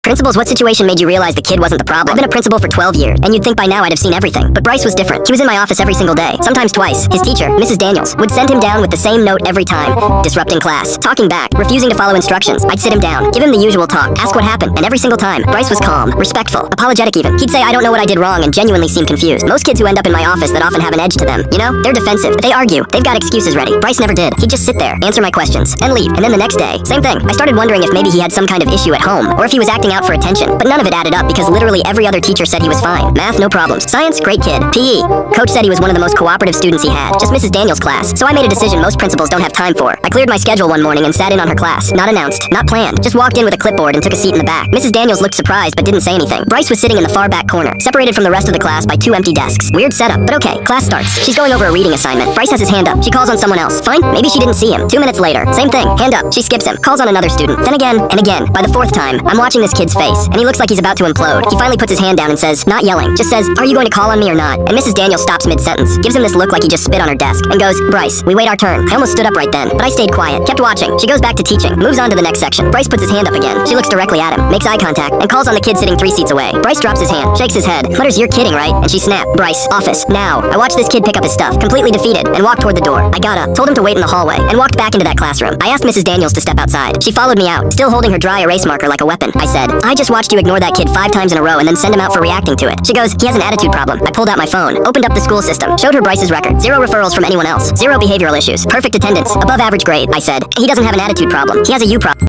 Principals, what situation made you realize the kid wasn't the problem? I've been a principal for 12 years, and you'd think by now I'd have seen everything. But Bryce was different. He was in my office every single day, sometimes twice. His teacher, Mrs. Daniels, would send him down with the same note every time. Disrupting class, talking back, refusing to follow instructions. I'd sit him down, give him the usual talk, ask what happened, and every single time, Bryce was calm, respectful, apologetic even. He'd say I don't know what I did wrong and genuinely seem confused. Most kids who end up in my office that often have an edge to them, you know? They're defensive, they argue, they've got excuses ready. Bryce never did. He'd just sit there, answer my questions, and leave. And then the next day, same thing. I started wondering if maybe he had some kind of issue at home, or if he was acting out for attention. But none of it added up because literally every other teacher said he was fine. Math, no problems. Science, great kid. PE. Coach said he was one of the most cooperative students he had. Just Mrs. Daniels' class. So I made a decision most principals don't have time for. I cleared my schedule one morning and sat in on her class. Not announced, not planned. Just walked in with a clipboard and took a seat in the back. Mrs. Daniels looked surprised but didn't say anything. Bryce was sitting in the far back corner, separated from the rest of the class by 2 empty desks. Weird setup, but okay. Class starts. She's going over a reading assignment. Bryce has his hand up. She calls on someone else. Fine. Maybe she didn't see him. 2 minutes later, same thing. Hand up. She skips him. Calls on another student. Then again, and again. By the 4th time, I'm watching this kid's face, and he looks like he's about to implode. He finally puts his hand down and says, not yelling, just says, are you going to call on me or not? And Mrs. Daniels stops mid-sentence, gives him this look like he just spit on her desk, and goes, Bryce, we wait our turn. I almost stood up right then, but I stayed quiet, kept watching. She goes back to teaching, moves on to the next section. Bryce puts his hand up again. She looks directly at him, makes eye contact, and calls on the kid sitting 3 seats away. Bryce drops his hand, shakes his head, mutters, you're kidding, right? And she snapped, Bryce, office, now. I watched this kid pick up his stuff, completely defeated, and walked toward the door. I got up, told him to wait in the hallway, and walked back into that classroom. I asked Mrs. Daniels to step outside. She followed me out, still holding her dry erase marker like a weapon. I said, I just watched you ignore that kid 5 times in a row and then send him out for reacting to it. She goes, he has an attitude problem. I pulled out my phone, opened up the school system, showed her Bryce's record. 0 referrals from anyone else. 0 behavioral issues. Perfect attendance. Above average grade. I said, he doesn't have an attitude problem. He has a you problem.